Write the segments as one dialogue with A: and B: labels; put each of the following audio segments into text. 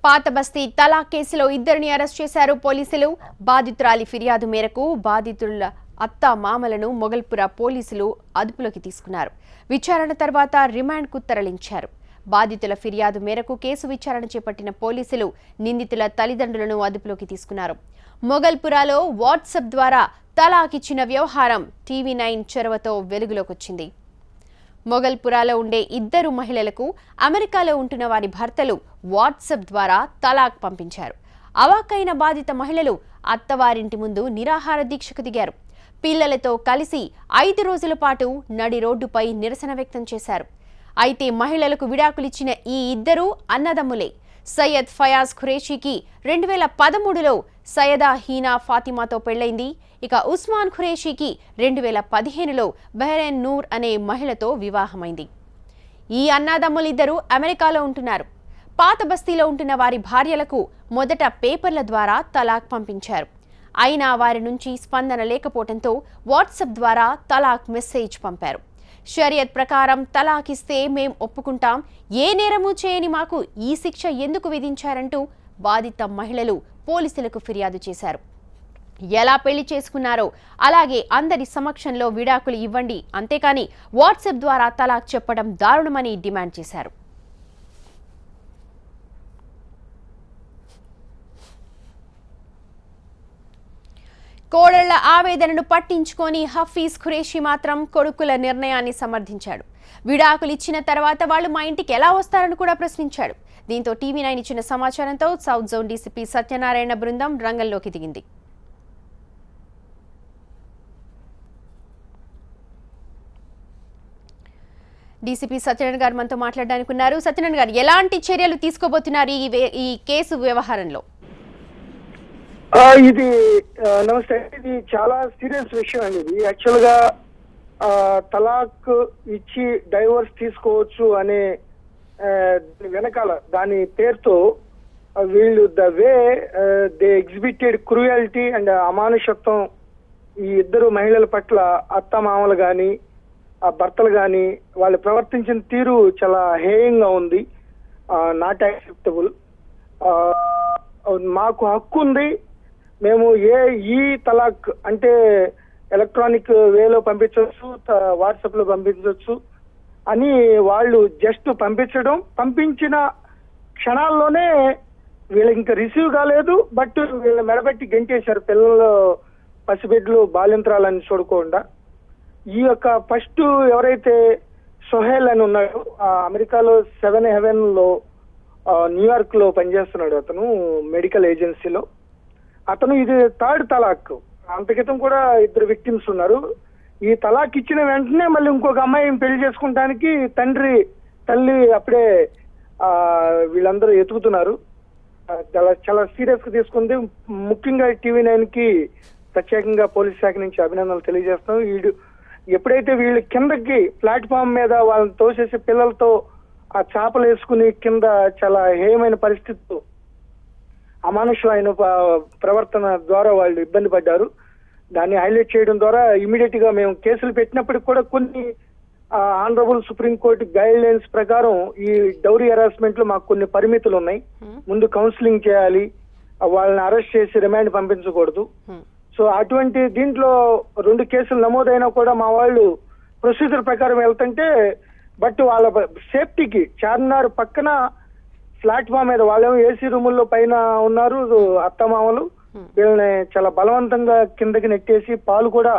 A: పాత బస్తీ తలాక్ కేసులో ఇద్దరిని అరెస్ట్ చేశారు పోలీసులు. బాధితురాలి ఫిర్యాదు మేరకు బాధితుల అత్త మామలను మొగల్పుర పోలీసులు అదుపులోకి తీసుకున్నారు. విచారణ తర్వాత రిమాండ్కు తరలించారు. బాధితుల ఫిర్యాదు మేరకు కేసు విచారణ చేపట్టిన పోలీసులు నిందితుల తల్లిదండ్రులను అదుపులోకి తీసుకున్నారు. మొగల్పురాలో వాట్సాప్ ద్వారా తలాక్ ఇచ్చిన వ్యవహారం TV9 చొరవతో వెలుగులోకొచ్చింది. మొగల్పురాలో ఉండే ఇద్దరు మహిళలకు అమెరికాలో ఉంటున్న వారి భర్తలు వాట్సాప్ ద్వారా తలాక్ పంపించారు. అవాక్కైన బాధిత మహిళలు అత్తవారింటి ముందు నిరాహార దీక్షకు దిగారు. పిల్లలతో కలిసి 5 రోజుల పాటు నడి రోడ్డుపై నిరసన వ్యక్తం చేశారు. అయితే మహిళలకు విడాకులిచ్చిన ఈ ఇద్దరు అన్నదమ్ములే. సయ్యద్ ఫయాజ్ ఖురేషీకి 2013లో సయ్యదా హీనా ఫాతిమాతో పెళ్లైంది. ఇక ఉస్మాన్ ఖురేషీకి 2015లో బహ్రెన్ నూర్ అనే మహిళతో వివాహమైంది. ఈ అన్నదమ్ములిద్దరూ అమెరికాలో ఉంటున్నారు. పాత బస్తీలో ఉంటున్న వారి భార్యలకు మొదట పేపర్ల ద్వారా తలాక్ పంపించారు. అయినా వారి నుంచి స్పందన లేకపోవడంతో వాట్సాప్ ద్వారా తలాక్ మెసేజ్ పంపారు. షరియత్ ప్రకారం తలాక్ ఇస్తే మేం ఒప్పుకుంటాం, ఏ నేరము చేయని మాకు ఈ శిక్ష ఎందుకు విధించారంటూ బాధిత మహిళలు పోలీసులకు ఫిర్యాదు చేశారు. ఎలా పెళ్లి చేసుకున్నారో అలాగే అందరి సమక్షంలో విడాకులు ఇవ్వండి, అంతేకాని వాట్సాప్ ద్వారా తలాక్ చెప్పడం దారుణమని డిమాండ్ చేశారు. కోడళ్ల ఆవేదనను పట్టించుకొని హఫీజ్ ఖురేషీ మాత్రం కొడుకుల నిర్ణయాన్ని సమర్థించాడు. విడాకులు ఇచ్చిన తర్వాత వాళ్ళు మా ఇంటికి ఎలా వస్తారని కూడా ప్రశ్నించాడు. దీంతో TV9 ఇచ్చిన సమాచారంతో సౌత్ జోన్ డీసీపీ సత్యనారాయణ బృందం రంగంలోకి దిగింది. డీసీపీ సత్యనారాయణ గారు మనతో మాట్లాడడానికి ఉన్నారు. సత్యనారాయణ గారు, ఎలాంటి చర్యలు తీసుకోబోతున్నారు ఈ కేసు వ్యవహారంలో?
B: ఇది నమస్తే. ఇది చాలా సీరియస్ విషయం అండి. ఇది యాక్చువల్ గా తలాక్ ఇచ్చి డైవర్స్ తీసుకోవచ్చు అనే వెనకాల దాని పేరుతో వీళ్ళు the way they exhibited cruelty and అమానుషత్వం ఈ ఇద్దరు మహిళల పట్ల అత్త మామలు కానీ ఆ భర్తలు కానీ వాళ్ళు ప్రవర్తించిన తీరు చాలా హేయంగా ఉంది. Not acceptable. మాకు హక్కు ఉంది, మేము ఈ తలాక్ అంటే ఎలక్ట్రానిక్ వేలో పంపించవచ్చు, వాట్సాప్ లో పంపించవచ్చు అని వాళ్ళు జస్ట్ పంపించిన క్షణాల్లోనే వీళ్ళకి ఇంకా రిసీవ్ కాలేదు. బట్ వీళ్ళ మెడబెట్టి గెంటేశారు. పిల్లలు పసిబిడ్డలు బాల్యంత్రాలని చూడకుండా. ఈ యొక్క ఫస్ట్ ఎవరైతే సోహెల్ అని ఉన్నాడో అమెరికాలో 7 హెవెన్ లో న్యూయార్క్ లో పనిచేస్తున్నాడు. అతను మెడికల్ ఏజెన్సీలో. అతను ఇది 3rd తలాక్. అంత క్రితం కూడా 2 విక్టిమ్స్ ఉన్నారు. ఈ తలాక్ ఇచ్చిన వెంటనే మళ్ళీ ఇంకొక అమ్మాయిని పెళ్లి చేసుకుంటానికి తల్లి అప్పుడే వీళ్ళందరూ ఎతుకుతున్నారు. చాలా సీరియస్ గా తీసుకుంది. ముఖ్యంగా TV9 కి ప్రత్యేకంగా పోలీస్ శాఖ నుంచి అభినందనలు తెలియజేస్తాం. ఎప్పుడైతే వీళ్ళు కిందకి ప్లాట్ఫామ్ మీద వాళ్ళని తోసేసి పిల్లలతో ఆ చేపలు వేసుకుని కింద చాలా హేయమైన పరిస్థితులు అమానుషమైన ప్రవర్తన ద్వారా వాళ్ళు ఇబ్బంది పడ్డారు. దాన్ని హైలైట్ చేయడం ద్వారా ఇమీడియట్ గా మేము కేసులు పెట్టినప్పటికి కూడా కొన్ని ఆనరబుల్ సుప్రీంకోర్టు గైడ్ లైన్స్ ప్రకారం ఈ డౌరీ హెరాస్మెంట్ లో మాకు కొన్ని పరిమితులు ఉన్నాయి. ముందు కౌన్సిలింగ్ చేయాలి, వాళ్ళని అరెస్ట్ చేసి రిమాండ్ పంపించకూడదు. సో అటువంటి దీంట్లో 2 కేసులు నమోదైనా కూడా మా వాళ్ళు ప్రొసీజర్ ప్రకారం వెళ్తుంటే బట్ వాళ్ళ సేఫ్టీకి చార్మినార్ పక్కన ప్లాట్ఫామ్ మీద వాళ్ళేమో ఏసీ రూముల్లో పైన ఉన్నారు అత్తమామలు. వీళ్ళని చాలా బలవంతంగా కిందకి నెట్టేసి పాలు కూడా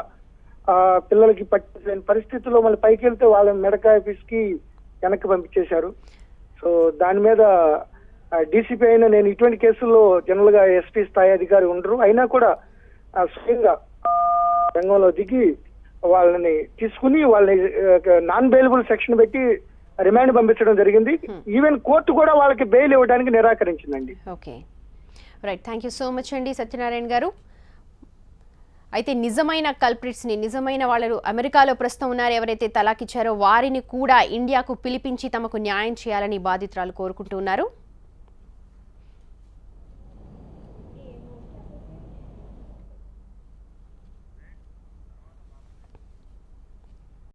B: పిల్లలకి పట్టిన పరిస్థితుల్లో మళ్ళీ పైకి వెళ్తే వాళ్ళ మెడకాయ పిసికి వెనక్కి పంపించేశారు. సో దాని మీద డీసీపీ అయినా నేను ఇటువంటి కేసుల్లో జనరల్ గా ఎస్పీ స్థాయి అధికారి ఉండరు. అయినా కూడా స్వయంగా రంగంలో దిగి వాళ్ళని తీసుకుని వాళ్ళని నాన్ బెయిలబుల్ సెక్షన్ పెట్టి రిమాండ్ పంపించడం జరిగింది. ఈవెన్ కోర్టు కూడా వాళ్ళకి బెయిల్ ఇవ్వడానికి నిరాకరించిందండి.
A: Okay, right. Thank you so much అండి సత్యనారాయణ గారు. అయితే నిజమైన కల్ప్రిట్స్ ని, నిజమైన వాళ్ళు అమెరికాలో ప్రస్తుతం ఉన్నారు ఎవరైతే తలాక్ ఇచ్చారో వారిని కూడా ఇండియాకు పిలిపించి తమకు న్యాయం చేయాలని బాధితురాలు కోరుకుంటున్నారు.